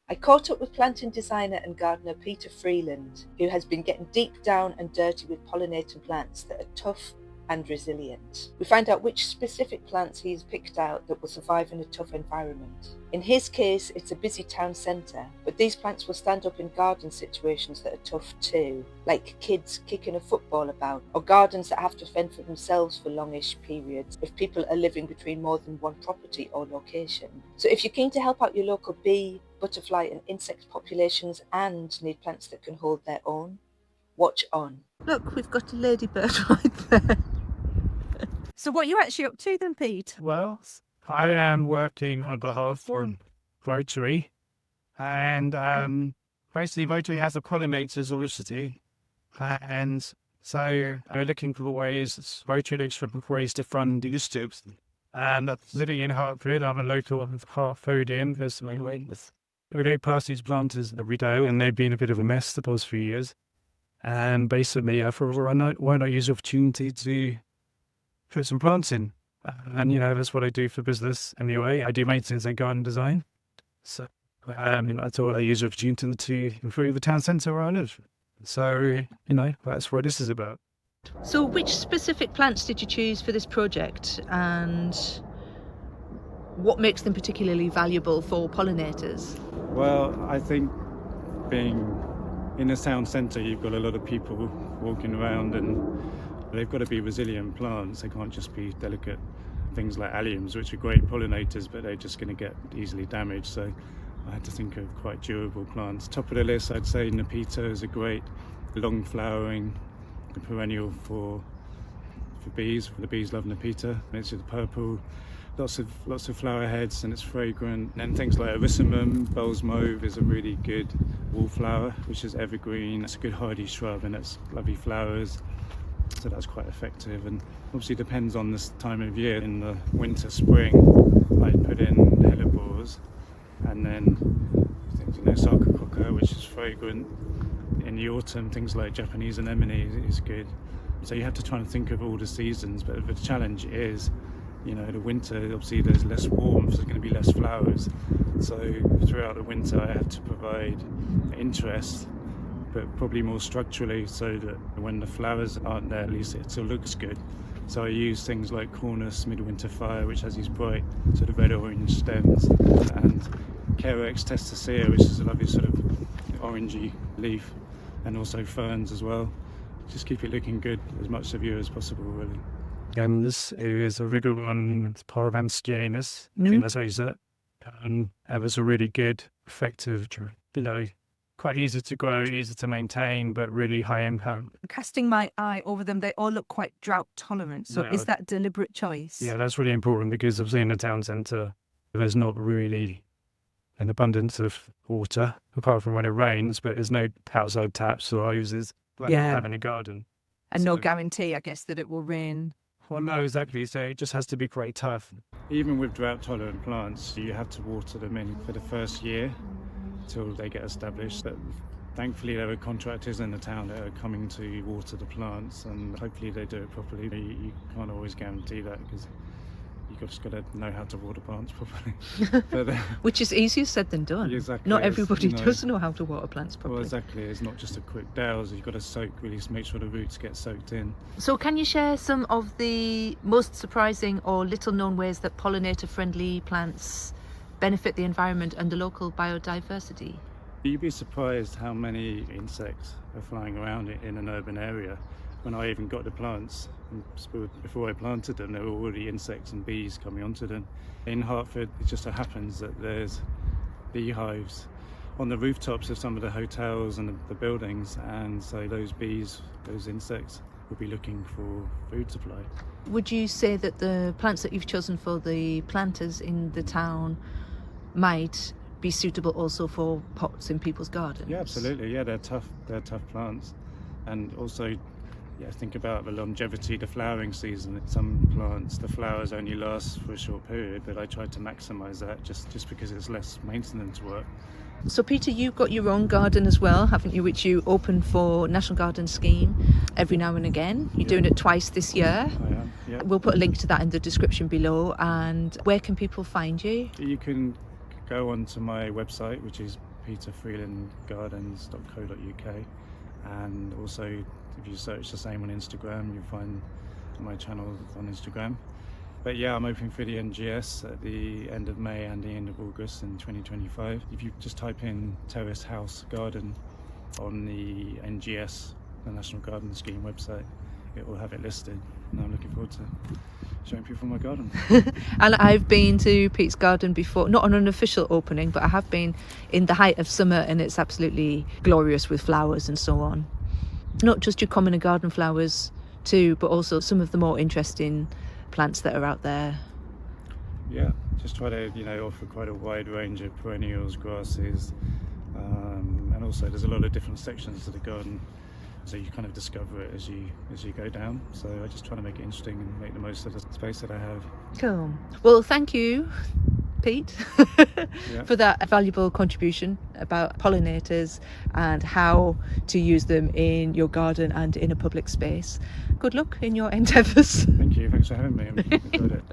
I caught up with planting designer and gardener Peter Freeland, who has been getting deep down and dirty with pollinator plants that are tough and resilient. We find out which specific plants he's picked out that will survive in a tough environment. In his case, it's a busy town centre, but these plants will stand up in garden situations that are tough too, like kids kicking a football about, or gardens that have to fend for themselves for longish periods if people are living between more than one property or location. So if you're keen to help out your local bee, butterfly and insect populations and need plants that can hold their own, watch on. Look, we've got a ladybird right there. So what are you actually up to then, Pete? Well, I am working on behalf of Rotary, and basically Rotary has a pollinators university, and so we're looking for ways, Rotary looks for ways to fund initiatives. And that's living in Hertford. I'm a local Hertfordian personally. We go past these planters every day, and they've been a bit of a mess the past few years. And basically, I thought, why not use the opportunity to put some plants in? And, that's what I do for business anyway. I do maintenance and garden design. So I thought I'd use the opportunity to improve the town centre where I live. So, that's what this is about. So which specific plants did you choose for this project, and what makes them particularly valuable for pollinators? Well, I think being in a town centre, you've got a lot of people walking around, and they've got to be resilient plants. They can't just be delicate things like alliums, which are great pollinators, but they're just going to get easily damaged. So I had to think of quite durable plants. Top of the list, I'd say Nepeta is a great long flowering perennial for bees. The bees love Nepeta. It's with purple, lots of flower heads, and it's fragrant. And things like Erysimum, Bell's Mauve is a really good wallflower, which is evergreen. It's a good hardy shrub, and it's lovely flowers. So that's quite effective, and obviously depends on this time of year. In the winter, spring, I put in hellebores, and then things, sarcococca, which is fragrant. In the autumn, things like Japanese anemone is good. So you have to try and think of all the seasons, but the challenge is, the winter, obviously there's less warmth, so there's going to be less flowers. So throughout the winter I have to provide interest, but probably more structurally, so that when the flowers aren't there, at least it still looks good. So I use things like Cornus midwinter fire, which has these bright sort of red-orange stems, and Carex testacea, which is a lovely sort of orangey leaf, and also ferns as well. Just keep it looking good as much of you as possible, really. And this is a really good one, Paravanscianus, I think that's how you say it. It was a really good, effective, quite easy to grow, easy to maintain, but really high impact. Casting my eye over them, they all look quite drought tolerant. So is that a deliberate choice? Yeah, that's really important, because obviously in the town centre, there's not really an abundance of water, apart from when it rains, but there's no outside taps or hoses like you have in a garden. And no guarantee, I guess, that it will rain. Well, no, exactly. So it just has to be quite tough. Even with drought-tolerant plants, you have to water them in for the first year till they get established. But thankfully, there are contractors in the town that are coming to water the plants, and hopefully they do it properly. You can't always guarantee that, because you've just got to know how to water plants properly. But, which is easier said than done. Exactly. Not everybody does know how to water plants properly. Well, exactly. It's not just a quick douse. You've got to soak, really make sure the roots get soaked in. So can you share some of the most surprising or little known ways that pollinator-friendly plants benefit the environment and the local biodiversity? You'd be surprised how many insects are flying around in an urban area. When I even got the plants, before I planted them, there were already insects and bees coming onto them. In Hertford, it just so happens that there's beehives on the rooftops of some of the hotels and the buildings, and so those bees, those insects, will be looking for food supply. Would you say that the plants that you've chosen for the planters in the town might be suitable also for pots in people's gardens? Yeah, absolutely. Yeah, they're tough plants, and also think about the longevity, the flowering season. Some plants, the flowers only last for a short period, but I tried to maximise that just because it's less maintenance work. So Peter, you've got your own garden as well, haven't you, which you open for National Garden Scheme every now and again. You're doing it twice this year. I am, yeah. We'll put a link to that in the description below. And where can people find you? You can go onto my website, which is peterfreelandgardens.co.uk, and also if you search the same on Instagram, you'll find my channel on Instagram. But yeah, I'm open for the NGS at the end of May and the end of August in 2025. If you just type in terrace house garden on the NGS, the National Garden Scheme website, it will have it listed, and I'm looking forward to showing people my garden. And I've been to Pete's garden before, not on an official opening, but I have been in the height of summer, and it's absolutely glorious with flowers and so on. Not just your common garden flowers too, but also some of the more interesting plants that are out there. Yeah, just try to offer quite a wide range of perennials, grasses, and also there's a lot of different sections to the garden, so you kind of discover it as you go down. So I just try to make it interesting and make the most of the space that I have. Cool. Well, thank you, Pete, Yeah. for that valuable contribution about pollinators and how to use them in your garden and in a public space. Good luck in your endeavours. Thank you, thanks for having me. I enjoyed it.